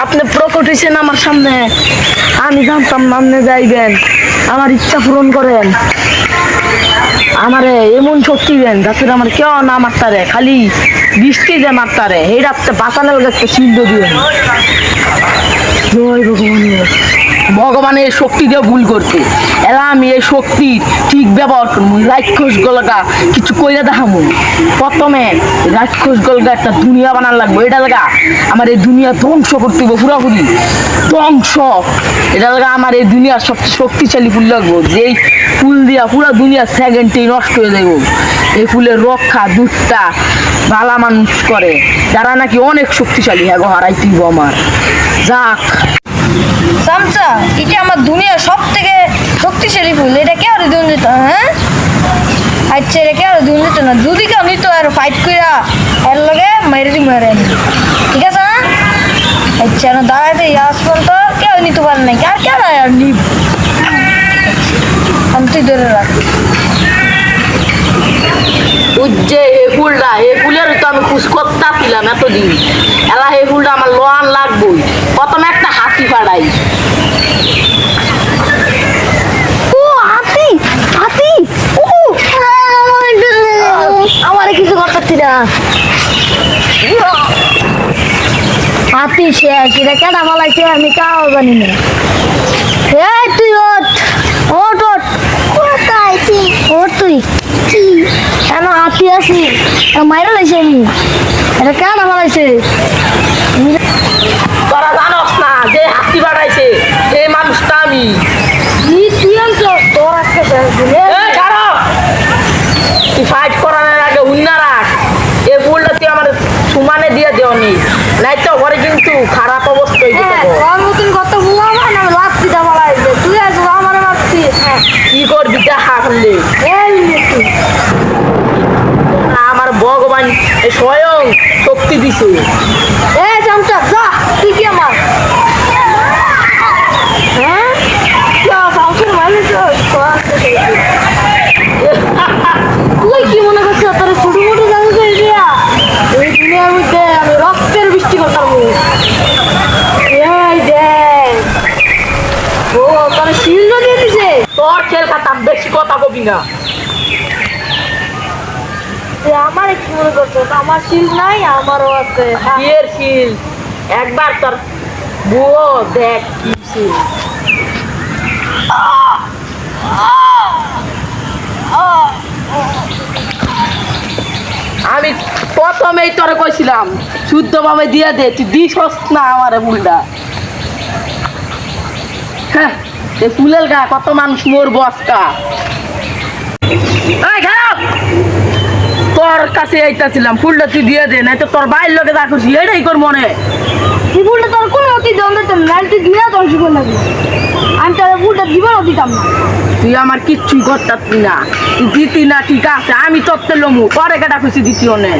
আপনি প্রকট হয়েছেন আমার সামনে, আমি জানতাম না আপনি যাইবেন। আমার ইচ্ছা পূরণ করেন, আমারে এমন শক্তি দেন যাতে আমার কেউ না মারতারে, খালি বৃষ্টি যে মারতারে এইটা আপনি বাঁচানোর একটা সিদ্ধ দিবেন। জয় ভগবান। ভগবানের শক্তি দিয়ে ভুল করছে, এরা আমি এই শক্তি ঠিক ব্যবহার করবো। রাক্ষস গলগা কিছু কইরা দেখামু। প্রথমে রাক্ষস গলগা একটা দুনিয়া বানার লাগবো। এটা লাগা আমার এই দুনিয়া ধ্বংস করতে হইব, পুরাপুরি ধ্বংস। এটা লাগা আমার এই দুনিয়ার সবচেয়ে শক্তিশালী ফুল লাগবো, যেই ফুল দিয়া পুরা দুনিয়া সেকেন্ডেই নষ্ট হয়ে যাইব। এই ফুলের রক্ষা দুধটা ভালা মানুষ করে, যারা নাকি অনেক শক্তিশালী, হ্যাঁ হারাইতে হইব আমার। যাক চামচা, এটা আমার দুনিয়ার সব থেকে শক্তিশালী ফুল, এটা কে আর দিন দিত? হ্যাঁ আচ্ছা, এটা কে আর দিন দিত না, যদি কেউ নিত আর ফাইট কইরা এর লগে মেরে মেরে, ঠিক আছে না? আচ্ছা না, দাঁড়াইতে আজ পর্যন্ত কেউ নিতে পারে নাই, আর কেন আর নিব? আমি তুই ধরে রাখ। যে এই ফুলটা, এই ফুলের তো আমি খুশ করতেছিলাম এতদিন। এলা এই ফুলটা আমার লোয়ান লাগবই। প্রথমে একটা হাতি পাড়াই। ও হাতি, হাতি, আমার কিছু করতেছি না। হাতি শেষ, এটা কেনা মালাইছে আমি কাও জানি না। এই তুই ওঠ, ওঠ, ওঠ, কোথায় ওঠ তুই? কি কেন হাতি আছি? মাইরা লাইছে আমি, এটা কেন মালাইছে? তোরা জানোস না যে হাতি বাড়াইছে এই মানুষটা আমি। তুই আনছ তোর একটা তুই ফাইট করানোর আগে হুন্না রাখ। এই ফুলটা তুই আমার সুমানে দিয়ে দেও নি, নাই তো ঘরে কিন্তু খারাপ অবস্থা হয়ে যাবে। তোর মতন কত বুয়া না লাচ্ছি দা মালাইছে, তুই আজ আমার মারছি। কি করবি দেখা করলে? আমার ভগবান স্বয়ং শক্তি দিছে। এ চামচা যা, তুই কি আমার হ্যাঁ চামচার মারলিস? তুই কি মনে করছিস তোর ছোট মোটো জায়গা করে দিয়া এই দুনিয়ার মধ্যে আমি রক্তের বৃষ্টি করতাম? এই দেখ ও তোর শিল্ড দিয়ে দিছে। তোর খেল খাতাম, বেশি কথা কবি না। আমার কি মনে করছো আমার শিল্ড নাই? আমারও আছে। বিয়ের শিল একবার তোর বুয়ো দেখ কি শিল। আমি প্রথমেই তোরে কইছিলাম শুদ্ধভাবে দিয়ে দে, তুই দিস না আমার ফুলটা। হ্যাঁ, এই ফুলের গা কত মানুষ মরবো আজকা। তোর কাছে এইটাছিলাম, ফুলটা তুই দিয়ে দে, নাই তো তোর বাইর লোকে যা খুশি এটাই কর মনে। এই ফুলটা তোর কোনো অতি দম দিতাম না, তুই দিয়া ধ্বংস করে লাগবি। আমি তোর ফুলটা দিবারও দিতাম না। তুই আমার কিচ্ছুই করতাম না, তুই দিতি না ঠিক আছে, আমি তোরতে লমু পরে কেটা খুশি দিতিও নে।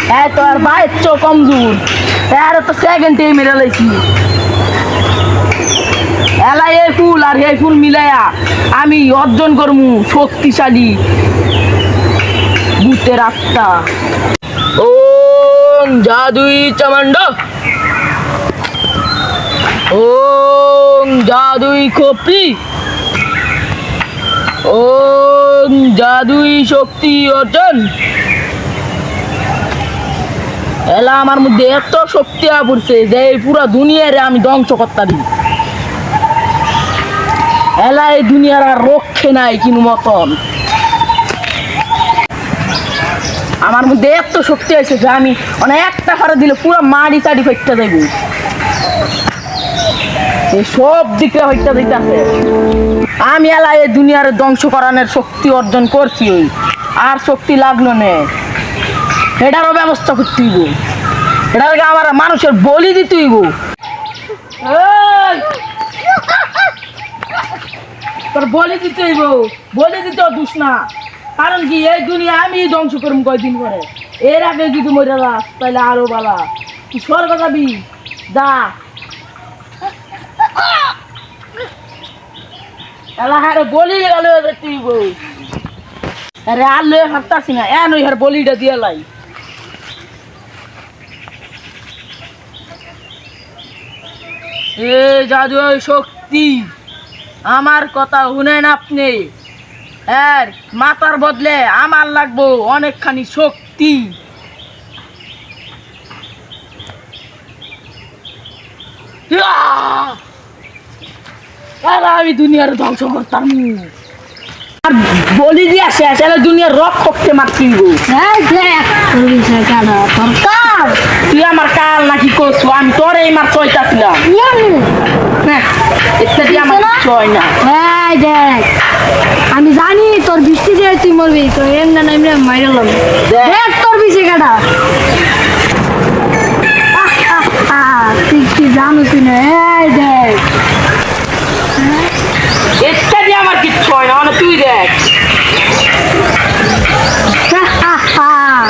হ্যাঁ তোর বাইর চো কমজোর, এর তো সেকেন্ডে মেরে লাইছি। এলা এই ফুল আর এই ফুল মিলাইয়া আমি অর্জন করমু শক্তিশালী ভূতের আত্মা। ওম জাদুই চামুন্ড, ওম জাদুই খোপড়ি, ওম জাদুই শক্তি অর্জন। এলা আমার মধ্যে এত শক্তি পড়ছে যে পুরা দুনিয়ারে আমি ধ্বংস করতাম। এলা এই দুনিয়ার আর রক্ষে নাই কিনু মতন। আমার মধ্যে এত শক্তি আছে যে আমি মানে একটা ফাড়া দিলে পুরো মাড়ি চাড়ি ফেটতে দেব, সব দিকে হইতে দিতেছে। আমি এলা এই দুনিয়ার ধ্বংস করানোর শক্তি অর্জন করছি, ওই আর শক্তি লাগলো নে, এটারও ব্যবস্থা করতে হইব। এটাকে আমার মানুষের বলি দিতে হইব। তোর বলি দিতে হইব, বলি দিতেও দুষ না। কারণ কি এই দুনিয়া আমি ধ্বংস করবো কয়দিন পরে, এর আগে যদি মরে যাস তাহলে আরো বালা। তুই স্বর্গ যাবি, যা। এলা হ্যাঁ বলি গেল তুই বউ, আরে আর লয়ে হাঁটতাছি না, এন ওই হার বলিটা দিয়ে লাই। এ জাদু শক্তি আমার কথা শুনেন আপনি এর মাথার বদলে আমার লাগবো অনেকখানি শক্তি আর আমি দুনিয়ার ধ্বংস করতাম আর বলি দিয়া শেষ এলে দুনিয়ার রক করতে মারতিব এই দেখ তোর বিষয় কেন সরকার তুই আমার কাল নাকি করছো আমি তোরে মার চইতাছিলাম হ্যাঁ এটা দিয়ে আমার চয় না এই দেখ আমি জানি তোর বৃষ্টি দিয়ে তুই মরবি তো এমনি না এমনি মাইরালাম দেখ তোর বিষয় কেটা তুই কি জানিস না এই দেখ এটা দিয়ে আমার কিচ্ছু হয় না মানে তুই দেখ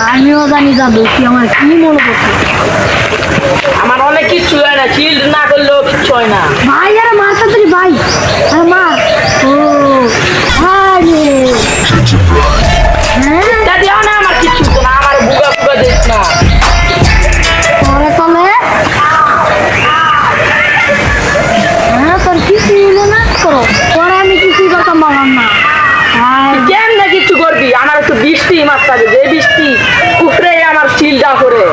আমিও জানি যাবো কি আমার কি মনে করছে আমার অনেক কিচ্ছু হয় না শিল্ড না করলেও কিচ্ছু হয় না ভাই আরে মার তাড়াতাড়ি ভাই আরে মার ও আরে হ্যাঁ এটা দিও না আমার কিচ্ছু হতো না আমার বুগা বুগা দিস না পরে কলে হ্যাঁ তোর কিছু হইলো না করো পরে আমি কিছুই করতাম পারলাম না কেন না কিচ্ছু করবি আমার একটু বৃষ্টি মারতে হবে যে বৃষ্টি উপরে আমার শিলটা করে